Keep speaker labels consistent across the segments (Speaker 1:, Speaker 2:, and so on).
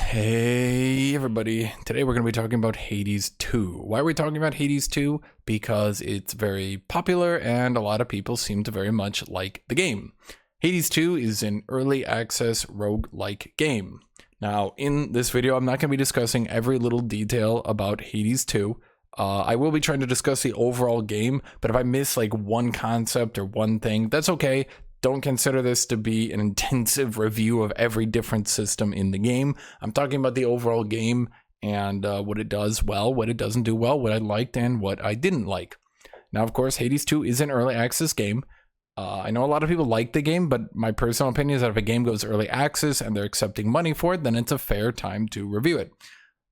Speaker 1: Hey everybody, today we're going to be talking about Hades 2. Why are we talking about Hades 2? Because it's very popular and a lot of people seem to very much like the game. Hades 2 is an early access roguelike game. Now in this video I'm not going to be discussing every little detail about Hades 2. I will be trying to discuss the overall game, but if I miss like one concept or one thing, that's okay. Don't consider this to be an intensive review of every different system in the game. I'm talking about the overall game and what it does well, what it doesn't do well, what I liked and what I didn't like. Now, of course, Hades 2 is an early access game. I know a lot of people like the game, but my personal opinion is that if a game goes early access and they're accepting money for it, then it's a fair time to review it.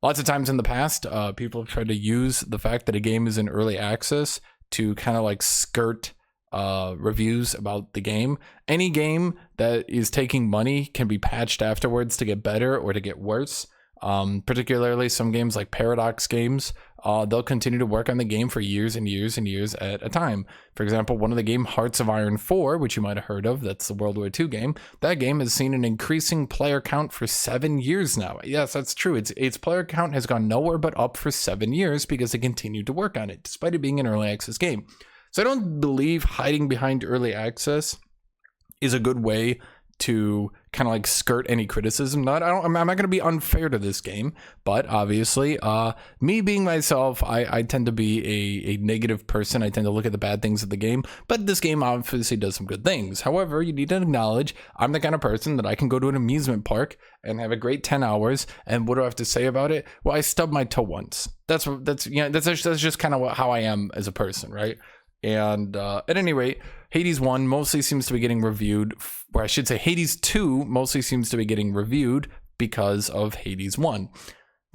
Speaker 1: Lots of times in the past, people have tried to use the fact that a game is in early access to kind of like skirt reviews about the game. Any game that is taking money can be patched afterwards to get better or to get worse. Particularly some games like Paradox games, they'll continue to work on the game for years and years and years at a time. For example, one of the game Hearts of Iron 4, which you might have heard of, that's the World War II game, that game has seen an increasing player count for 7 years now. Yes, that's true. Its player count has gone nowhere but up for 7 years because they continued to work on it, despite it being an early access game. So I don't believe hiding behind early access is a good way to kind of like skirt any criticism. I'm not going to be unfair to this game, but obviously, me being myself, I tend to be a negative person. I tend to look at the bad things of the game, but this game obviously does some good things. However, you need to acknowledge I'm the kind of person that I can go to an amusement park and have a great 10 hours. And what do I have to say about it? Well, I stubbed my toe once. That's just kind of how I am as a person, right? And at any rate, Hades 1 mostly seems to be getting reviewed, or I should say Hades 2 mostly seems to be getting reviewed because of Hades 1.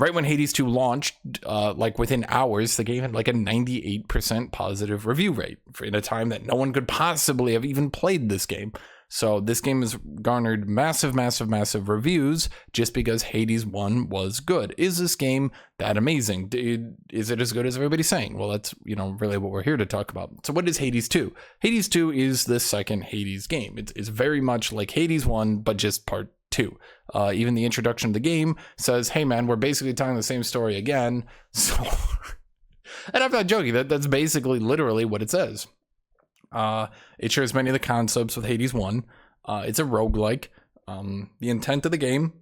Speaker 1: Right when Hades 2 launched, like within hours, the game had like a 98% positive review rate in a time that no one could possibly have even played this game. So this game has garnered massive reviews just because Hades 1 was good. Is this game that amazing? Is it as good as everybody's saying? Well, that's, really what we're here to talk about. So what is Hades 2? Hades 2 is the second Hades game. It's very much like Hades 1, but just part 2. Even the introduction of the game says, hey man, we're basically telling the same story again. So, and I'm not joking, that's basically literally what it says. It shares many of the concepts with Hades 1. It's a roguelike. The intent of the game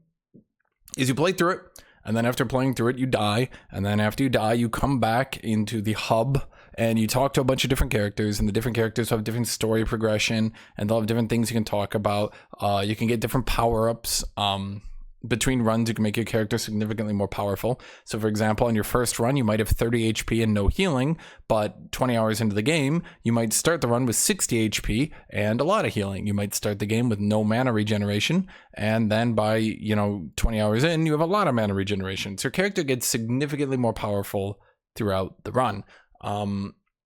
Speaker 1: is you play through it, and then after playing through it, you die. And then after you die, you come back into the hub, and you talk to a bunch of different characters, and the different characters have different story progression, and they'll have different things you can talk about. You can get different power-ups. Between runs, you can make your character significantly more powerful. So for example, on your first run, you might have 30 HP and no healing, but 20 hours into the game, you might start the run with 60 HP and a lot of healing. You might start the game with no mana regeneration, and then by, 20 hours in, you have a lot of mana regeneration. So your character gets significantly more powerful throughout the run.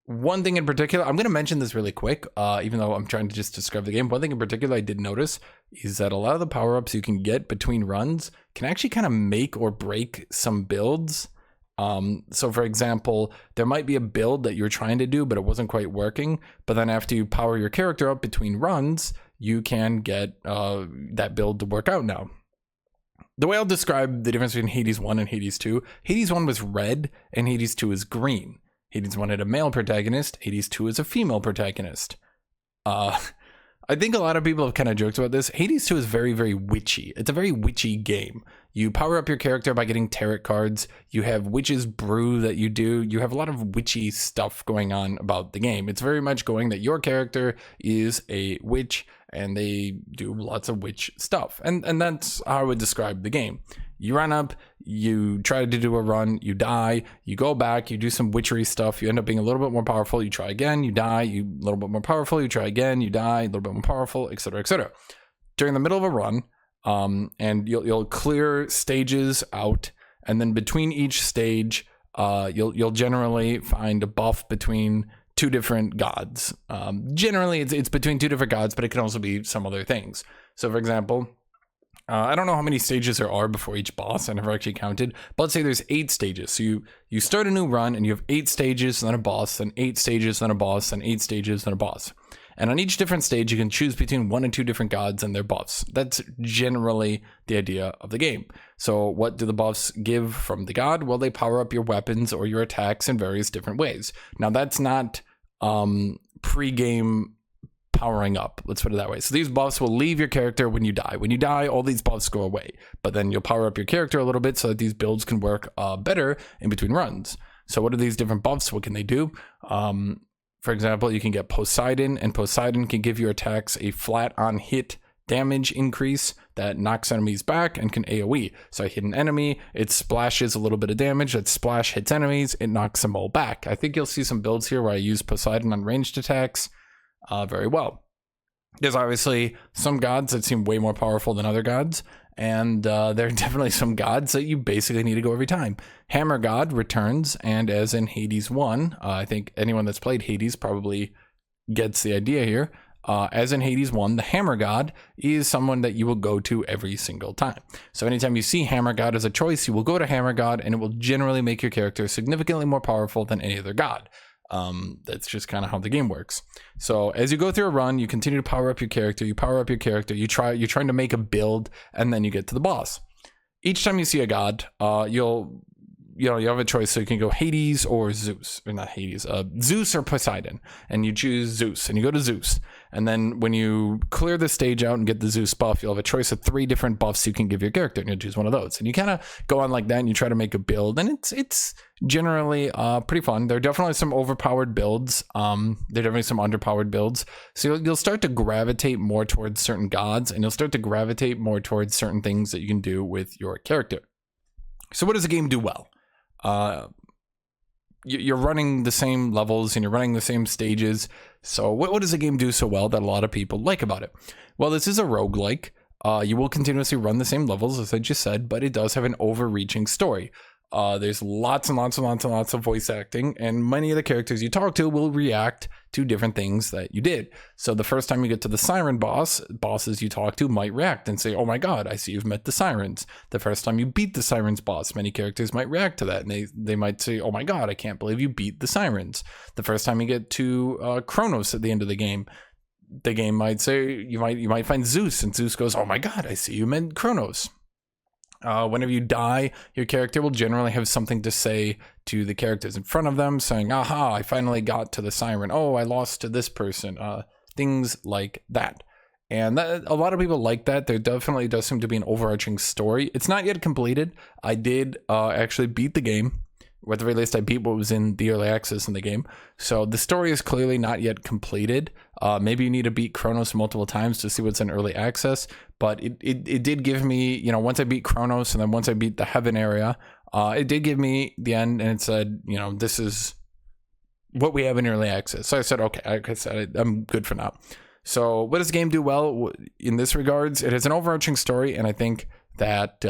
Speaker 1: One thing in particular, I'm going to mention this really quick, even though I'm trying to just describe the game. One thing in particular I did notice is that a lot of the power-ups you can get between runs can actually kind of make or break some builds. So for example, there might be a build that you're trying to do, but it wasn't quite working. But then after you power your character up between runs, you can get that build to work out now. The way I'll describe the difference between Hades 1 and Hades 2, Hades 1 was red and Hades 2 is green. Hades 1 had a male protagonist, Hades 2 is a female protagonist. I think a lot of people have kind of joked about this. Hades 2 is very, very witchy. It's a very witchy game. You power up your character by getting tarot cards. You have witch's brew that you do. You have a lot of witchy stuff going on about the game. It's very much going that your character is a witch and they do lots of witch stuff. And that's how I would describe the game. You run up, you try to do a run, you die, you go back, you do some witchery stuff, you end up being a little bit more powerful, you try again, you die, you a little bit more powerful, you try again, you die, a little bit more powerful, etc., etc. During the middle of a run, and you'll clear stages out, and then between each stage, you'll generally find a buff between two different gods. Generally, it's between two different gods, but it can also be some other things. So, for example, I don't know how many stages there are before each boss. I never actually counted, but let's say there's 8 stages. So you start a new run and you have 8 stages, then a boss, then 8 stages, then a boss, then 8 stages, then a boss. And on each different stage, you can choose between 1 and 2 different gods and their buffs. That's generally the idea of the game. So what do the buffs give from the god? Well, they power up your weapons or your attacks in various different ways. Now, that's not pre-game powering up, let's put it that way. So these buffs will leave your character when you die. When you die, all these buffs go away, but then you'll power up your character a little bit so that these builds can work better in between runs. So what are these different buffs? What can they do? For example, you can get Poseidon, and Poseidon can give your attacks a flat on hit damage increase that knocks enemies back and can AoE. So I hit an enemy, it splashes a little bit of damage, that splash hits enemies, it knocks them all back. I think you'll see some builds here where I use Poseidon on ranged attacks very well. There's obviously some gods that seem way more powerful than other gods, and there are definitely some gods that you basically need to go every time. Hammer God returns, and as in Hades 1, I think anyone that's played Hades probably gets the idea here. As in Hades 1, the Hammer God is someone that you will go to every single time. So anytime you see Hammer God as a choice, you will go to Hammer God, and it will generally make your character significantly more powerful than any other god. That's just kind of how the game works. So as you go through a run, you continue to power up your character, you're trying to make a build, and then you get to the boss. Each time you see a god, you have a choice. So you can go Hades or Zeus, or not Hades, Zeus or Poseidon, and you choose Zeus, and you go to Zeus. And then when you clear the stage out and get the Zeus buff, you'll have a choice of 3 different buffs you can give your character, and you'll choose one of those. And you kind of go on like that, and you try to make a build, and it's generally pretty fun. There are definitely some overpowered builds. There are definitely some underpowered builds. So you'll start to gravitate more towards certain gods, and you'll start to gravitate more towards certain things that you can do with your character. So what does the game do well? You're running the same levels and you're running the same stages. So what does the game do so well that a lot of people like about it? Well, this is a roguelike. You will continuously run the same levels, as I just said, but it does have an overreaching story. There's lots and lots and lots and lots of voice acting, and many of the characters you talk to will react to different things that you did. So the first time you get to the siren bosses you talk to might react and say, "Oh my god, I see you've met the sirens." The first time you beat the sirens boss, many characters might react to that, and they might say, "Oh my god, I can't believe you beat the sirens." The first time you get to Kronos at the end of the game might say, you might find Zeus, and Zeus goes, "Oh my god, I see you met Kronos." Whenever you die, your character will generally have something to say to the characters in front of them, saying, "Aha, I finally got to the siren. Oh, I lost to this person." Things like that. And a lot of people like that. There definitely does seem to be an overarching story. It's not yet completed. I did actually beat the game. Or at the very least, I beat what was in the early access in the game. So the story is clearly not yet completed. Maybe you need to beat Kronos multiple times to see what's in early access. But it did give me, once I beat Kronos and then once I beat the Heaven area, it did give me the end, and it said, this is what we have in early access. So I said, okay, like I said, I'm good for now. So what does the game do well in this regards? It has an overarching story, and I think that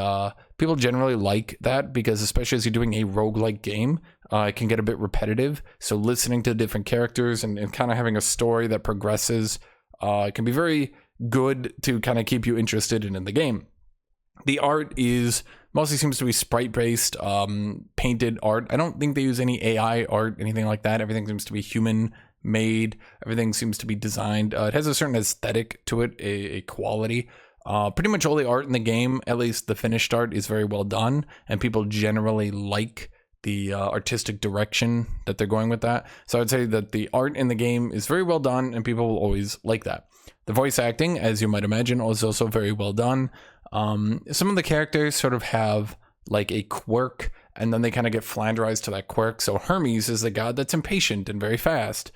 Speaker 1: people generally like that, because especially as you're doing a roguelike game, it can get a bit repetitive. So listening to different characters and kind of having a story that progresses can be very good to kind of keep you interested in the game. The art mostly seems to be sprite-based, painted art. I don't think they use any AI art, anything like that. Everything seems to be human-made. Everything seems to be designed. It has a certain aesthetic to it, a quality. Pretty much all the art in the game, at least the finished art, is very well done, and people generally like the artistic direction that they're going with that. So I'd say that the art in the game is very well done, and people will always like that. The voice acting, as you might imagine, is also very well done. Some of the characters sort of have like a quirk, and then they kind of get flanderized to that quirk. So Hermes is the god that's impatient and very fast.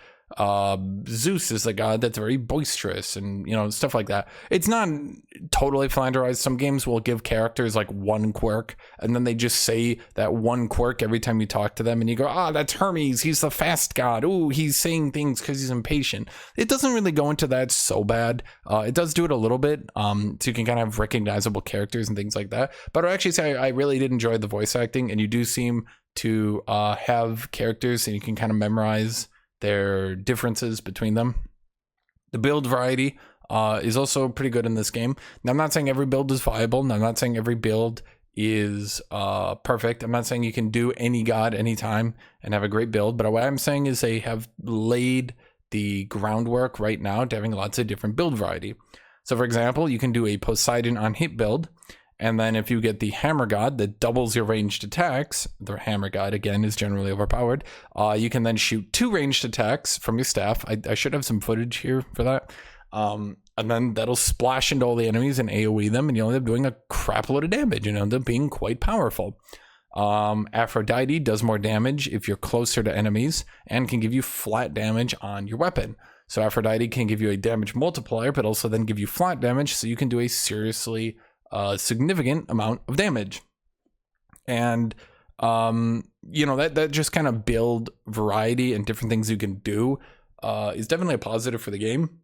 Speaker 1: Zeus is the god that's very boisterous, and stuff like that. It's not totally flanderized. Some games will give characters like one quirk, and then they just say that one quirk every time you talk to them, and you go, that's Hermes, he's the fast god. Ooh, he's saying things because he's impatient. It doesn't really go into that so bad. It does do it a little bit, so you can kind of have recognizable characters and things like that. But I actually say I really did enjoy the voice acting, and you do seem to have characters, and you can kind of memorize their differences between them. The build variety is also pretty good in this game. Now, I'm not saying every build is viable, and I'm not saying every build is perfect. I'm not saying you can do any god anytime and have a great build, but what I'm saying is they have laid the groundwork right now to having lots of different build variety. So for example, you can do a Poseidon on hit build, And then if you get the Hammer God that doubles your ranged attacks, the Hammer God again is generally overpowered. You can then shoot 2 ranged attacks from your staff. I should have some footage here for that. And then that'll splash into all the enemies and AoE them, and you'll end up doing a crap load of damage and end up being quite powerful. Aphrodite does more damage if you're closer to enemies and can give you flat damage on your weapon. So Aphrodite can give you a damage multiplier, but also then give you flat damage, so you can do a seriously significant amount of damage. And that just kind of build variety and different things you can do is definitely a positive for the game.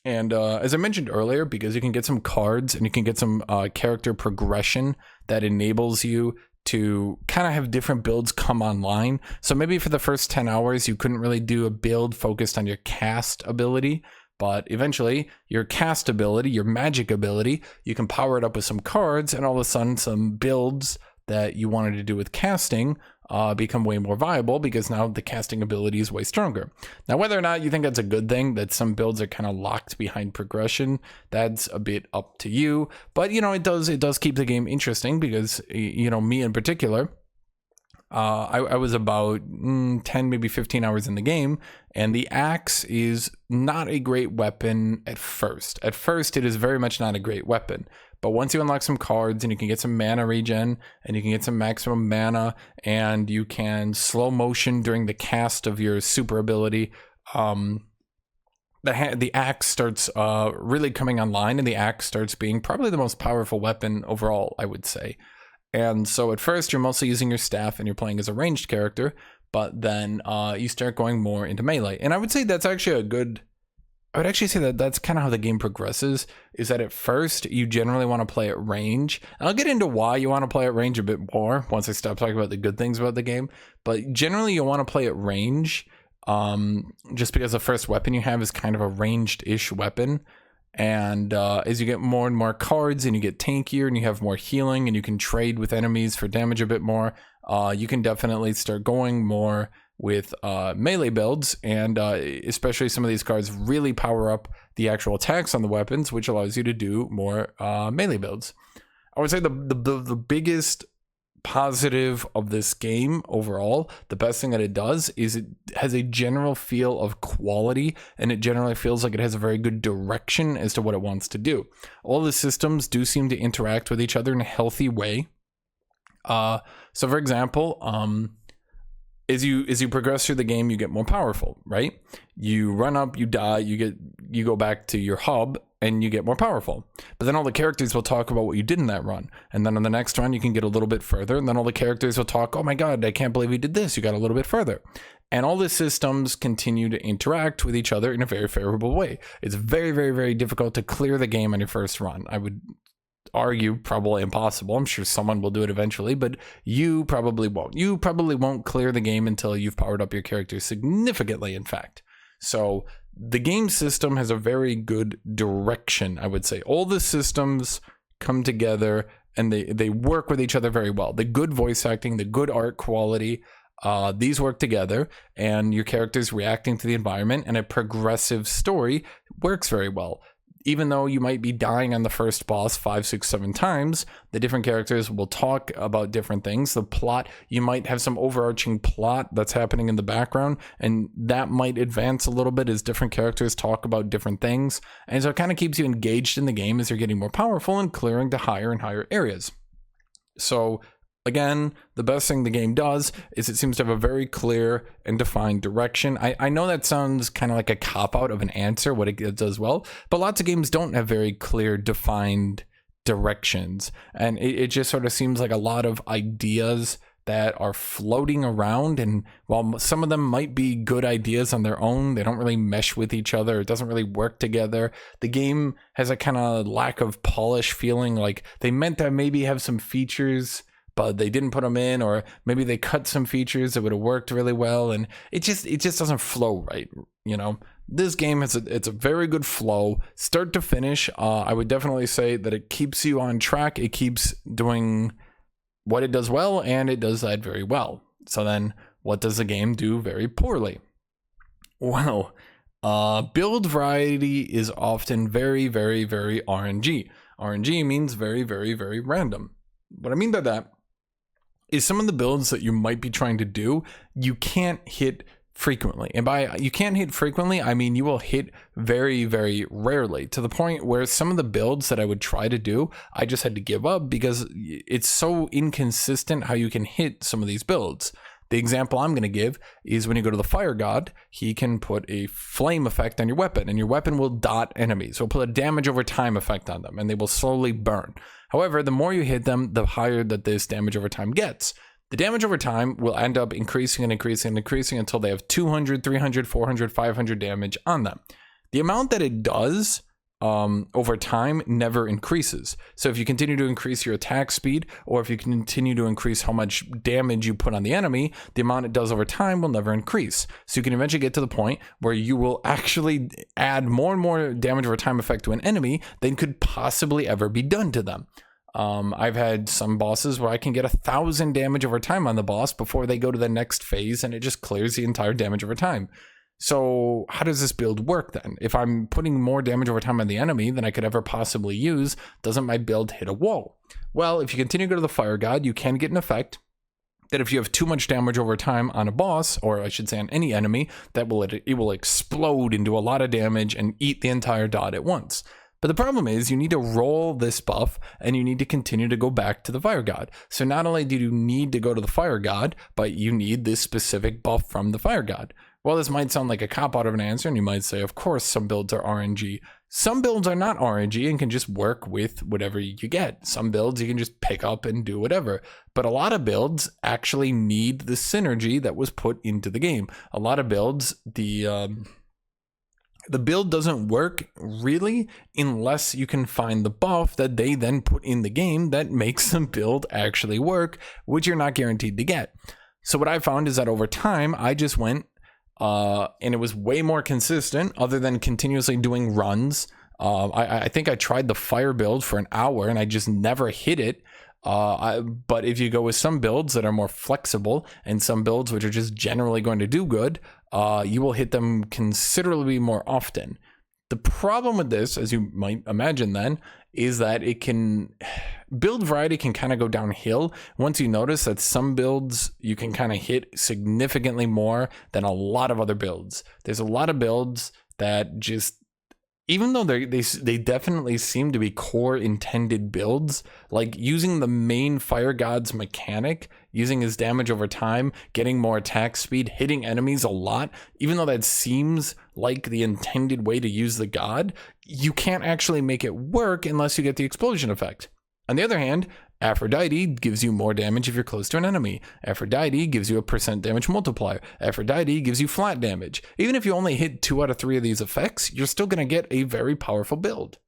Speaker 1: And as I mentioned earlier, because you can get some cards and you can get some character progression that enables you to kind of have different builds come online. So maybe for the first 10 hours, you couldn't really do a build focused on your cast ability, but eventually your cast ability, your magic ability, you can power it up with some cards, and all of a sudden some builds that you wanted to do with casting become way more viable, because now the casting ability is way stronger. Now, whether or not you think that's a good thing, that some builds are kind of locked behind progression, that's a bit up to you. But it does keep the game interesting, because me in particular, I was about 10, maybe 15 hours in the game, and the axe is not a great weapon at first. At first, it is very much not a great weapon. But once you unlock some cards and you can get some mana regen and you can get some maximum mana and you can slow motion during the cast of your super ability, the axe starts really coming online, and the axe starts being probably the most powerful weapon overall, I would say. And so at first you're mostly using your staff and you're playing as a ranged character, but then you start going more into melee. And I would say that's actually I would actually say that that's kind of how the game progresses, is that at first you generally want to play at range. And I'll get into why you want to play at range a bit more once I stop talking about the good things about the game. But generally you want to play at range just because the first weapon you have is kind of a ranged-ish weapon. And as you get more and more cards and you get tankier and you have more healing and you can trade with enemies for damage a bit more, you can definitely start going more with melee builds, and especially some of these cards really power up the actual attacks on the weapons, which allows you to do more melee builds. I would say the biggest positive of this game overall, the best thing that it does is it has a general feel of quality, and it generally feels like it has a very good direction as to what it wants to do. All the systems do seem to interact with each other in a healthy way. So for example, as you progress through the game, you get more powerful, right? You run up, you die, you go back to your hub, and you get more powerful. But then all the characters will talk about what you did in that run. And then on the next run, you can get a little bit further, and then all the characters will talk, oh my god, I can't believe you did this, you got a little bit further. And all the systems continue to interact with each other in a very favorable way. It's very, very, very difficult to clear the game on your first run. I would argue probably impossible. I'm sure someone will do it eventually, but you probably won't. You probably won't clear the game until you've powered up your character significantly, in fact. So the game system has a very good direction, I would say. All the systems come together and they work with each other very well. The good voice acting, the good art quality, these work together, and your character's reacting to the environment, and a progressive story works very well. Even though you might be dying on the first boss 5, 6, 7 times, the different characters will talk about different things. The plot, you might have some overarching plot that's happening in the background, and that might advance a little bit as different characters talk about different things. And so it kind of keeps you engaged in the game as you're getting more powerful and clearing to higher and higher areas. So again, the best thing the game does is it seems to have a very clear and defined direction. I know that sounds kind of like a cop-out of an answer, what it does well, but lots of games don't have very clear, defined directions. And it just sort of seems like a lot of ideas that are floating around, and while some of them might be good ideas on their own, they don't really mesh with each other. It doesn't really work together. The game has a kind of lack of polish feeling, like they meant to maybe have some features but they didn't put them in, or maybe they cut some features that would have worked really well, and it just doesn't flow right. This game it's a very good flow, start to finish. I would definitely say that it keeps you on track. It keeps doing what it does well, and it does that very well. So then, what does the game do very poorly? Well, build variety is often very, very, very RNG. RNG means very, very, very random. What I mean by that is some of the builds that you might be trying to do, you can't hit frequently. And by you can't hit frequently, I mean you will hit very, very rarely, to the point where some of the builds that I would try to do, I just had to give up because it's so inconsistent how you can hit some of these builds. The example I'm going to give is when you go to the Fire God, he can put a flame effect on your weapon, and your weapon will dot enemies. So it'll put a damage over time effect on them, and they will slowly burn. However, the more you hit them, the higher that this damage over time gets. The damage over time will end up increasing and increasing and increasing until they have 200, 300, 400, 500 damage on them. The amount that it does over time never increases. So if you continue to increase your attack speed, or if you continue to increase how much damage you put on the enemy, the amount it does over time will never increase. So you can eventually get to the point where you will actually add more and more damage over time effect to an enemy than could possibly ever be done to them. I've had some bosses where I can get 1,000 damage over time on the boss before they go to the next phase, and it just clears the entire damage over time. So how does this build work then? If I'm putting more damage over time on the enemy than I could ever possibly use, doesn't my build hit a wall? Well, if you continue to go to the Fire God, you can get an effect that if you have too much damage over time on a boss, or I should say on any enemy, that it will explode into a lot of damage and eat the entire dot at once. But the problem is you need to roll this buff, and you need to continue to go back to the Fire God. So not only do you need to go to the Fire God, but you need this specific buff from the Fire God. Well, this might sound like a cop-out of an answer, and you might say, of course, some builds are RNG. Some builds are not RNG and can just work with whatever you get. Some builds you can just pick up and do whatever. But a lot of builds actually need the synergy that was put into the game. A lot of builds, the build doesn't work really unless you can find the buff that they then put in the game that makes the build actually work, which you're not guaranteed to get. So what I found is that over time, I just went and it was way more consistent other than continuously doing runs. I think I tried the fire build for an hour and I just never hit it. But if you go with some builds that are more flexible and some builds which are just generally going to do good, you will hit them considerably more often. The problem with this, as you might imagine then, is that build variety can kind of go downhill once you notice that some builds you can kind of hit significantly more than a lot of other builds. There's a lot of builds that just, even though they definitely seem to be core intended builds, like using the main Fire God's mechanic, using his damage over time, getting more attack speed, hitting enemies a lot, even though that seems like the intended way to use the god, you can't actually make it work unless you get the explosion effect. On the other hand, Aphrodite gives you more damage if you're close to an enemy. Aphrodite gives you a % damage multiplier. Aphrodite gives you flat damage. Even if you only hit 2 out of 3 of these effects, you're still going to get a very powerful build.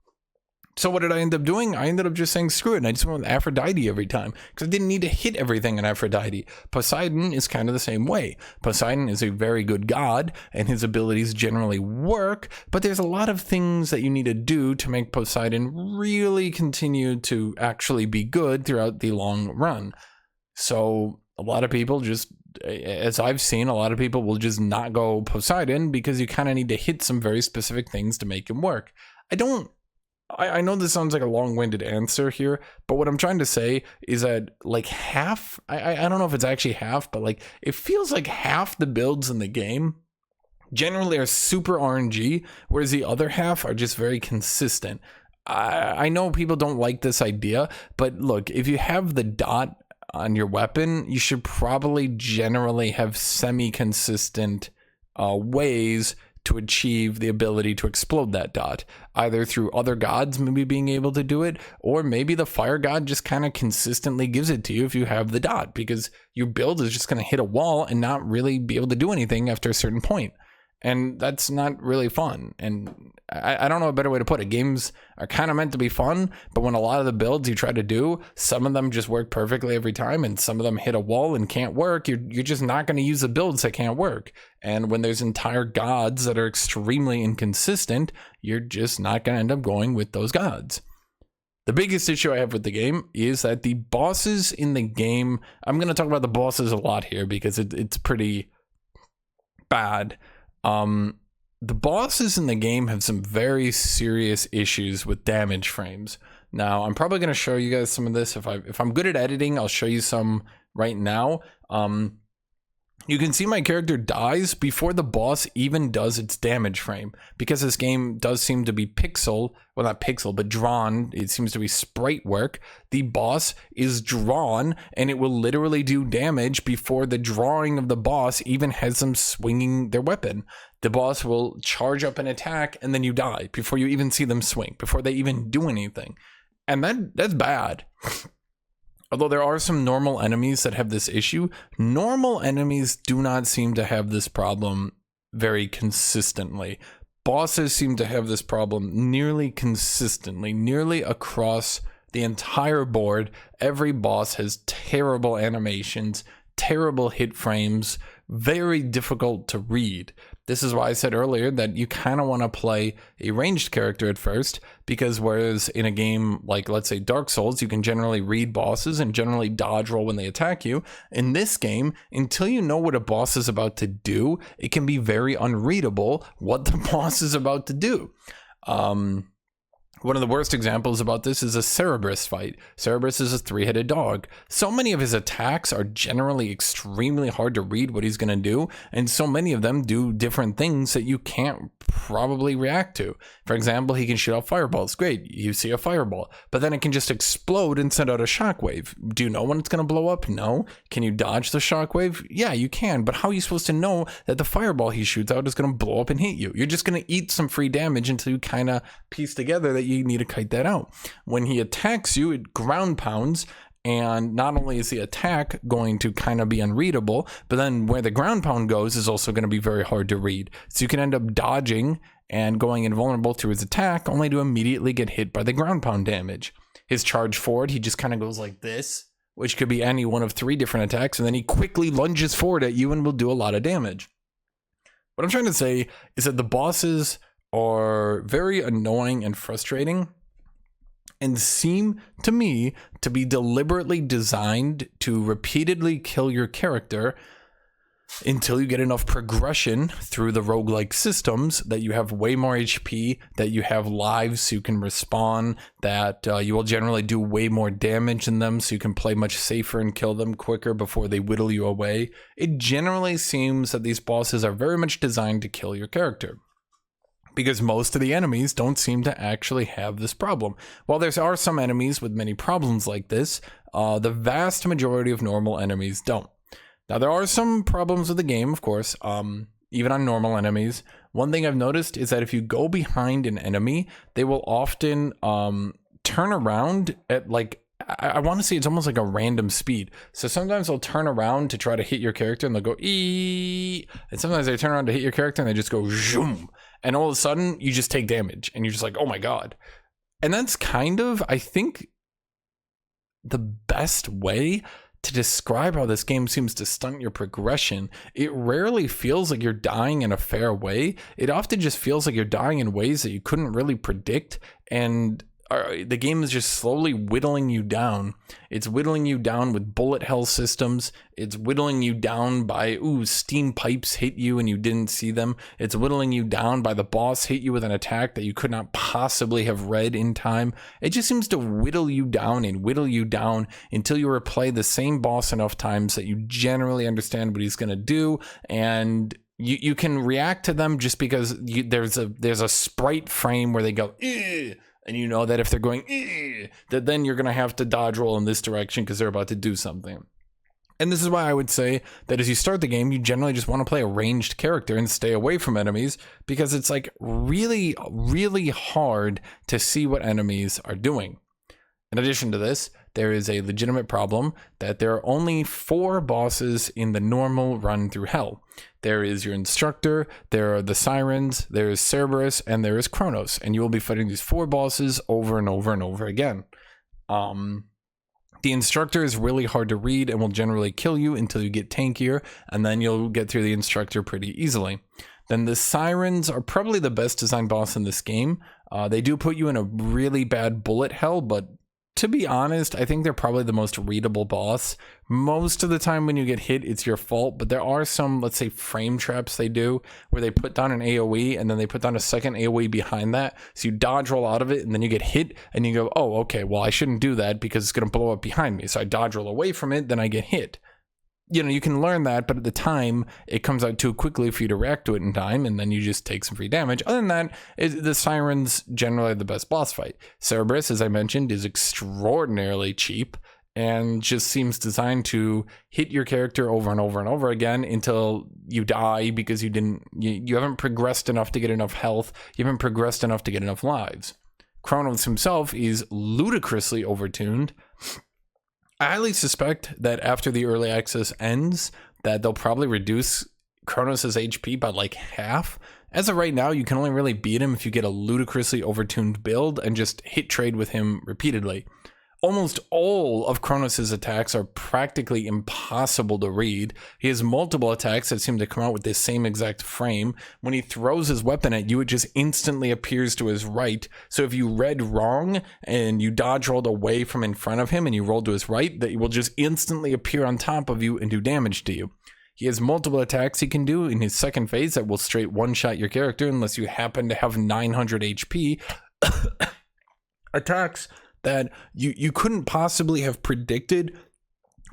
Speaker 1: So what did I end up doing? I ended up just saying screw it, and I just went with Aphrodite every time because I didn't need to hit everything in Aphrodite. Poseidon is kind of the same way. Poseidon is a very good god, and his abilities generally work, but there's a lot of things that you need to do to make Poseidon really continue to actually be good throughout the long run. So a lot of people just, as I've seen, a lot of people will just not go Poseidon because you kind of need to hit some very specific things to make him work. I know this sounds like a long-winded answer here, but what I'm trying to say is that like half, I don't know if it's actually half, but like it feels like half the builds in the game generally are super RNG, whereas the other half are just very consistent. I know people don't like this idea, but look, if you have the dot on your weapon, you should probably generally have semi-consistent ways to achieve the ability to explode that dot, either through other gods maybe being able to do it, or maybe the Fire God just kind of consistently gives it to you if you have the dot, because your build is just going to hit a wall and not really be able to do anything after a certain point. And that's not really fun. And I don't know a better way to put it. Games are kind of meant to be fun, but when a lot of the builds you try to do, some of them just work perfectly every time, and some of them hit a wall and can't work, you're just not going to use the builds that can't work. And when there's entire gods that are extremely inconsistent, you're just not going to end up going with those gods. The biggest issue I have with the game is that the bosses in the game, I'm going to talk about the bosses a lot here because it's pretty bad. The bosses in the game have some very serious issues with damage frames. Now, I'm probably going to show you guys some of this. If I'm good at editing, I'll show you some right now. You can see my character dies before the boss even does its damage frame, because this game does seem to be not pixel, but drawn. It seems to be sprite work. The boss is drawn, and it will literally do damage before the drawing of the boss even has them swinging their weapon. The boss will charge up an attack, and then you die before you even see them swing, before they even do anything. And that's bad. Although there are some normal enemies that have this issue, normal enemies do not seem to have this problem very consistently. Bosses seem to have this problem nearly consistently, nearly across the entire board. Every boss has terrible animations, terrible hit frames, very difficult to read. This is why I said earlier that you kind of want to play a ranged character at first, because whereas in a game like, let's say, Dark Souls, you can generally read bosses and generally dodge roll when they attack you. In this game, until you know what a boss is about to do, it can be very unreadable what the boss is about to do. One of the worst examples about this is a Cerberus fight. Cerberus is a three-headed dog. So many of his attacks are generally extremely hard to read what he's going to do, and so many of them do different things that you can't probably react to. For example, he can shoot out fireballs. Great, you see a fireball, but then it can just explode and send out a shockwave. Do you know when it's going to blow up? No. Can you dodge the shockwave? Yeah, you can, but how are you supposed to know that the fireball he shoots out is going to blow up and hit you? You're just going to eat some free damage until you kind of piece together that you need to kite that out. When he attacks you, it ground pounds, and not only is the attack going to kind of be unreadable, but then where the ground pound goes is also going to be very hard to read. So you can end up dodging and going invulnerable to his attack, only to immediately get hit by the ground pound damage. His charge forward, he just kind of goes like this, which could be any one of 3 different attacks, and then he quickly lunges forward at you and will do a lot of damage. What I'm trying to say is that the bosses are very annoying and frustrating, and seem to me to be deliberately designed to repeatedly kill your character until you get enough progression through the roguelike systems that you have way more HP, that you have lives so you can respawn, that you will generally do way more damage in them so you can play much safer and kill them quicker before they whittle you away. It generally seems that these bosses are very much designed to kill your character, because most of the enemies don't seem to actually have this problem. While there are some enemies with many problems like this, the vast majority of normal enemies don't. Now, there are some problems with the game, of course, even on normal enemies. One thing I've noticed is that if you go behind an enemy, they will often turn around at, like, I want to say it's almost like a random speed. So sometimes they'll turn around to try to hit your character and they'll go ee, and sometimes they turn around to hit your character and they just go zoom, and all of a sudden you just take damage and you're just like, oh my god. And that's kind of, I think, the best way to describe how this game seems to stunt your progression. It rarely feels like you're dying in a fair way. It often just feels like you're dying in ways that you couldn't really predict, and the game is just slowly whittling you down. It's whittling you down with bullet hell systems. It's whittling you down by, steam pipes hit you and you didn't see them. It's whittling you down by the boss hit you with an attack that you could not possibly have read in time. It just seems to whittle you down and whittle you down until you replay the same boss enough times that you generally understand what he's going to do, and you can react to them just because there's a sprite frame where they go, "Ugh," and you know that if they're going, that then you're going to have to dodge roll in this direction because they're about to do something. And this is why I would say that as you start the game, you generally just want to play a ranged character and stay away from enemies, because it's like really, really hard to see what enemies are doing. In addition to this, there is a legitimate problem that there are only 4 bosses in the normal run through hell. There is your instructor, there are the sirens, there is Cerberus, and there is Kronos, and you will be fighting these 4 bosses over and over and over again. The instructor is really hard to read and will generally kill you until you get tankier, and then you'll get through the instructor pretty easily. Then the sirens are probably the best designed boss in this game. They do put you in a really bad bullet hell, but To be honest, I think they're probably the most readable boss. Most of the time when you get hit, it's your fault, but there are some, let's say, frame traps they do where they put down an AoE and then they put down a second AoE behind that. So you dodge roll out of it and then you get hit and you go, oh, okay, well, I shouldn't do that because it's going to blow up behind me. So I dodge roll away from it, then I get hit. You know, you can learn that, but at the time, it comes out too quickly for you to react to it in time, and then you just take some free damage. Other than that, the Sirens generally are the best boss fight. Cerberus, as I mentioned, is extraordinarily cheap and just seems designed to hit your character over and over and over again until you die because you haven't progressed enough to get enough health, you haven't progressed enough to get enough lives. Kronos himself is ludicrously overtuned. I highly suspect that after the early access ends, that they'll probably reduce Kronos' HP by like half. As of right now, you can only really beat him if you get a ludicrously overtuned build and just hit trade with him repeatedly. Almost all of Kronos' attacks are practically impossible to read. He has multiple attacks that seem to come out with this same exact frame. When he throws his weapon at you, it just instantly appears to his right. So if you read wrong and you dodge rolled away from in front of him and you roll to his right, that will just instantly appear on top of you and do damage to you. He has multiple attacks he can do in his second phase that will straight one-shot your character unless you happen to have 900 HP. Attacks that you couldn't possibly have predicted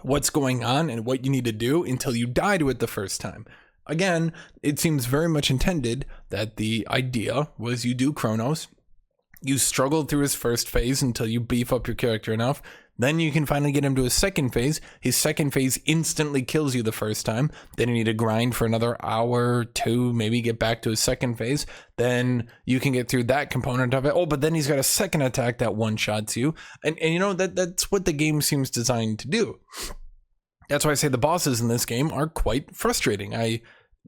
Speaker 1: what's going on and what you need to do until you die to it the first time. Again, it seems very much intended that the idea was you do Kronos, you struggle through his first phase until you beef up your character enough, then you can finally get him to his second phase. His second phase instantly kills you the first time. Then you need to grind for another hour or two, maybe get back to his second phase. Then you can get through that component of it. Oh, but then he's got a second attack that one-shots you. And you know, that's what the game seems designed to do. That's why I say the bosses in this game are quite frustrating. I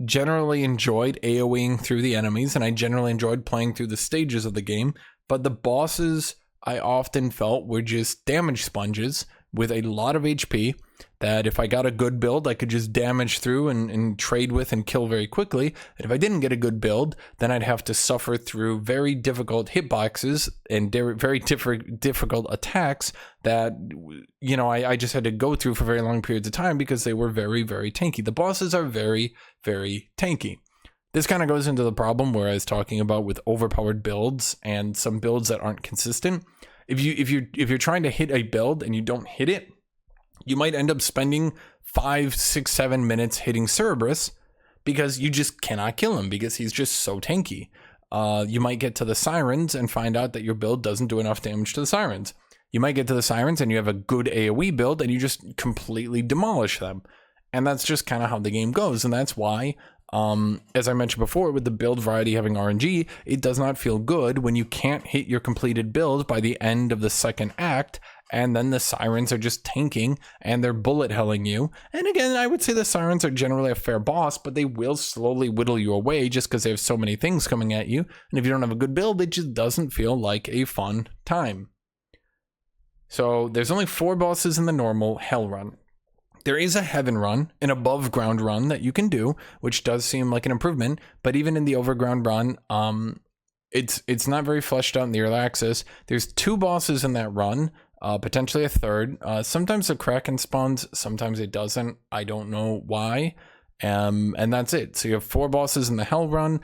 Speaker 1: generally enjoyed AoEing through the enemies, and I generally enjoyed playing through the stages of the game. But the bosses, I often felt, were just damage sponges with a lot of HP that if I got a good build, I could just damage through and trade with and kill very quickly. And if I didn't get a good build, then I'd have to suffer through very difficult hitboxes and very difficult attacks that, you know, I just had to go through for very long periods of time because they were very, very tanky. The bosses are very, very tanky. This kind of goes into the problem where I was talking about with overpowered builds and some builds that aren't consistent. If you're trying to hit a build and you don't hit it, you might end up spending 5, 6, 7 minutes hitting Cerberus because you just cannot kill him because he's just so tanky. You might get to the Sirens and find out that your build doesn't do enough damage to the Sirens. You might get to the Sirens and you have a good AoE build and you just completely demolish them. And that's just kind of how the game goes. And that's why, as I mentioned before, with the build variety having RNG, it does not feel good when you can't hit your completed build by the end of the second act, and then the Sirens are just tanking and they're bullet helling you. And again, I would say the Sirens are generally a fair boss, but they will slowly whittle you away just because they have so many things coming at you. And if you don't have a good build, it just doesn't feel like a fun time. So there's only 4 bosses in the normal Hell run. There is a Heaven run, an above ground run that you can do, which does seem like an improvement, but even in the overground run, it's not very fleshed out in the early access. There's 2 bosses in that run, potentially a third. Sometimes the Kraken spawns, sometimes it doesn't. I don't know why. And that's it. So you have 4 bosses in the Hell run,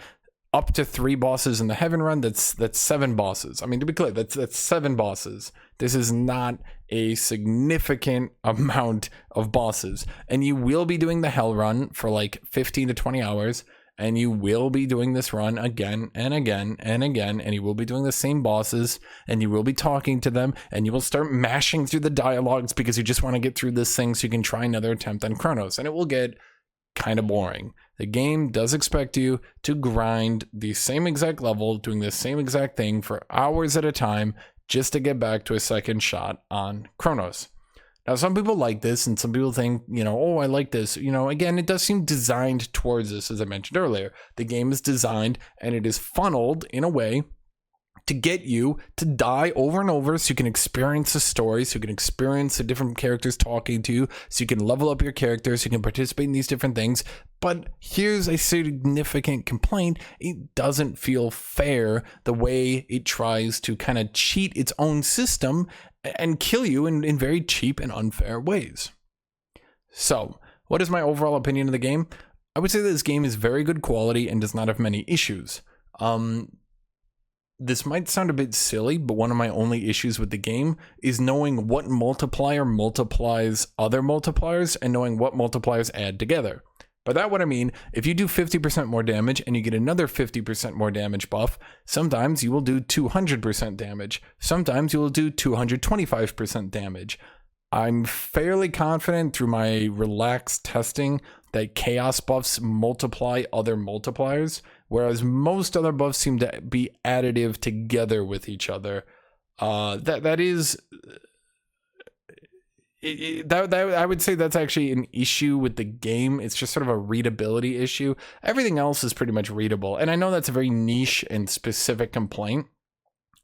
Speaker 1: up to 3 bosses in the Heaven run. That's 7 bosses. I mean, to be clear, that's 7 bosses. This is not a significant amount of bosses. And you will be doing the Hell run for like 15 to 20 hours. And you will be doing this run again and again and again. And you will be doing the same bosses. And you will be talking to them. And you will start mashing through the dialogues because you just want to get through this thing so you can try another attempt on Kronos. And it will get kind of boring. The game does expect you to grind the same exact level, doing the same exact thing for hours at a time, just to get back to a second shot on Kronos. Now, some people like this, and some people think, you know, oh, I like this. You know, again, it does seem designed towards this, as I mentioned earlier. The game is designed, and it is funneled in a way to get you to die over and over so you can experience the story, so you can experience the different characters talking to you, so you can level up your characters, so you can participate in these different things. But here's a significant complaint. It doesn't feel fair the way it tries to kind of cheat its own system and kill you in very cheap and unfair ways. So, what is my overall opinion of the game? I would say that this game is very good quality and does not have many issues. This might sound a bit silly, but one of my only issues with the game is knowing what multiplier multiplies other multipliers and knowing what multipliers add together. By that what I mean, if you do 50% more damage and you get another 50% more damage buff, sometimes you will do 200% damage. Sometimes you will do 225% damage. I'm fairly confident through my relaxed testing that chaos buffs multiply other multipliers, whereas most other buffs seem to be additive together with each other. That is, I would say that's actually an issue with the game. It's just sort of a readability issue. Everything else is pretty much readable, and I know that's a very niche and specific complaint.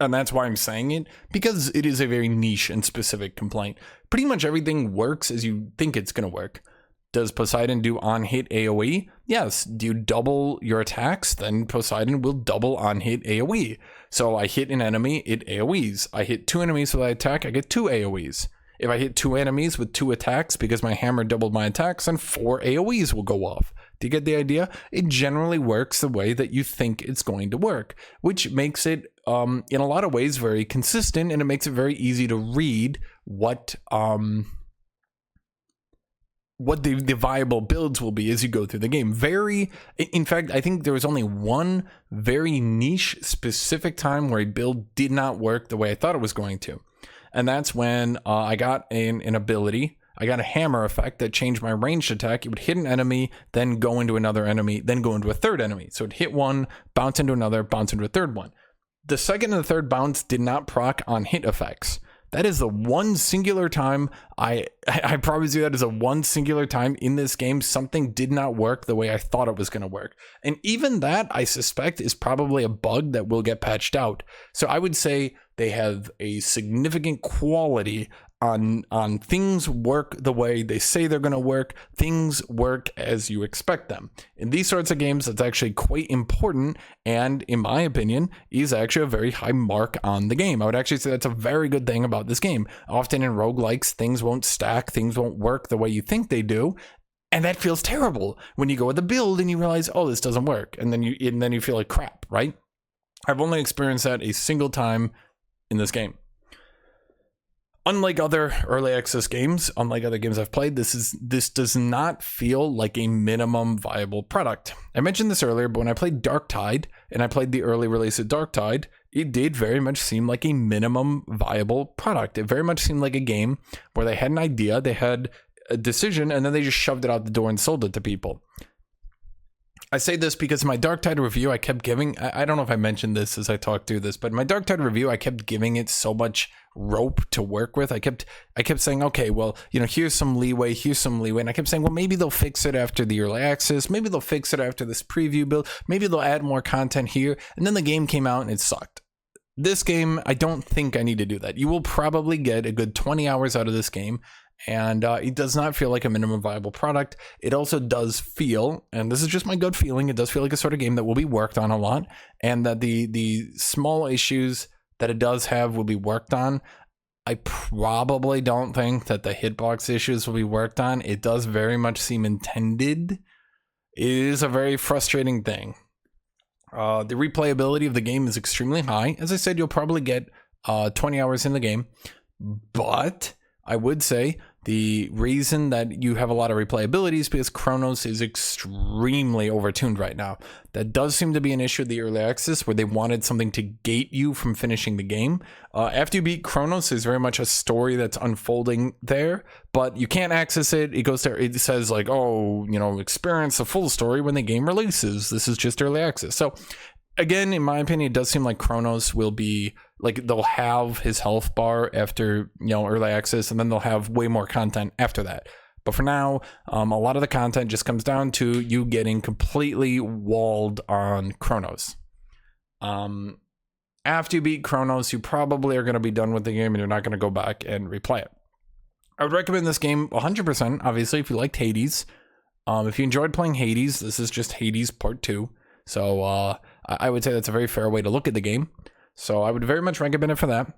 Speaker 1: And that's why I'm saying it, because it is a very niche and specific complaint. Pretty much everything works as you think it's going to work. Does Poseidon do on-hit AoE? Yes. Do you double your attacks? Then Poseidon will double on-hit AoE. So I hit an enemy, it AoEs. I hit 2 enemies with that attack, I get 2 AoEs. If I hit 2 enemies with 2 attacks because my hammer doubled my attacks, then 4 AoEs will go off. Do you get the idea? It generally works the way that you think it's going to work, which makes it, in a lot of ways, very consistent, and it makes it very easy to read what the viable builds will be as you go through the game. In fact, I think there was only one very niche, specific time where a build did not work the way I thought it was going to. And that's when I got an ability. I got a hammer effect that changed my ranged attack. It would hit an enemy, then go into another enemy, then go into a third enemy. So it'd hit one, bounce into another, bounce into a third one. The second and the third bounce did not proc on hit effects. That is the one singular time, I promise you that is a one singular time in this game something did not work the way I thought it was going to work. And even that, I suspect, is probably a bug that will get patched out. So I would say they have a significant quality on things work the way they say they're going to work. Things work as you expect them. In these sorts of games, that's actually quite important, and in my opinion, is actually a very high mark on the game. I would actually say that's a very good thing about this game. Often in roguelikes, things won't stack, things won't work the way you think they do, and that feels terrible when you go with the build and you realize, oh, this doesn't work, and then you feel like crap, right? I've only experienced that a single time in this game. Unlike other early access games, unlike other games I've played, this does not feel like a minimum viable product. I mentioned this earlier, but when I played Darktide and I played the early release of Darktide, it did very much seem like a minimum viable product. It very much seemed like a game where they had an idea, they had a decision, and then they just shoved it out the door and sold it to people. I say this because in my Darktide review, I kept giving, I don't know if I mentioned this as I talked through this, but in my Darktide review, I kept giving it so much rope to work with. I kept saying, okay, well, here's some leeway, and I kept saying, well, maybe they'll fix it after the early access, maybe they'll fix it after this preview build, maybe they'll add more content here, and then the game came out and it sucked. This game, I don't think I need to do that. You will probably get a good 20 hours out of this game, and it does not feel like a minimum viable product. It also does feel, and this is just my gut feeling, it does feel like a sort of game that will be worked on a lot, and that the small issues that it does have will be worked on. I probably don't think that the hitbox issues will be worked on. It does very much seem intended. It is a very frustrating thing. The replayability of the game is extremely high. As I said, you'll probably get 20 hours in the game, but I would say the reason that you have a lot of replayability is because Chronos is extremely overtuned right now. That does seem to be an issue with the early access, where they wanted something to gate you from finishing the game. After you beat Chronos, there's very much a story that's unfolding there, but you can't access it. It goes there. It says like, oh, experience the full story when the game releases. This is just early access. So again, in my opinion, it does seem like Chronos will be like, they'll have his health bar after, early access, and then they'll have way more content after that. But for now, a lot of the content just comes down to you getting completely walled on Chronos. after you beat Chronos, you probably are going to be done with the game and you're not going to go back and replay it. I would recommend this game 100%, obviously, if you liked Hades. If you enjoyed playing Hades, this is just Hades Part 2. So I would say that's a very fair way to look at the game. So I would very much recommend it for that.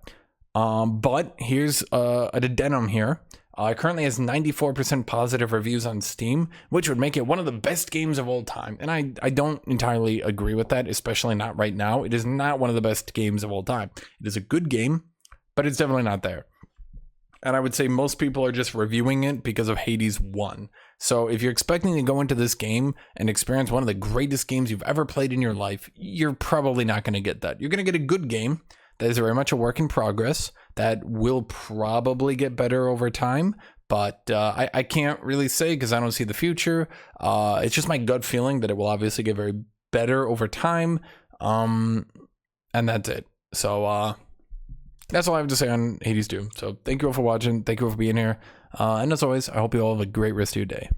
Speaker 1: But here's an addendum here. It currently has 94% positive reviews on Steam, which would make it one of the best games of all time. And I don't entirely agree with that, especially not right now. It is not one of the best games of all time. It is a good game, but it's definitely not there. And I would say most people are just reviewing it because of Hades 1. So if you're expecting to go into this game and experience one of the greatest games you've ever played in your life, you're probably not going to get that. You're going to get a good game that is very much a work in progress that will probably get better over time. But I can't really say because I don't see the future. It's just my gut feeling that it will obviously get very better over time. And that's it. So that's all I have to say on Hades 2. So thank you all for watching. Thank you all for being here. And as always, I hope you all have a great rest of your day.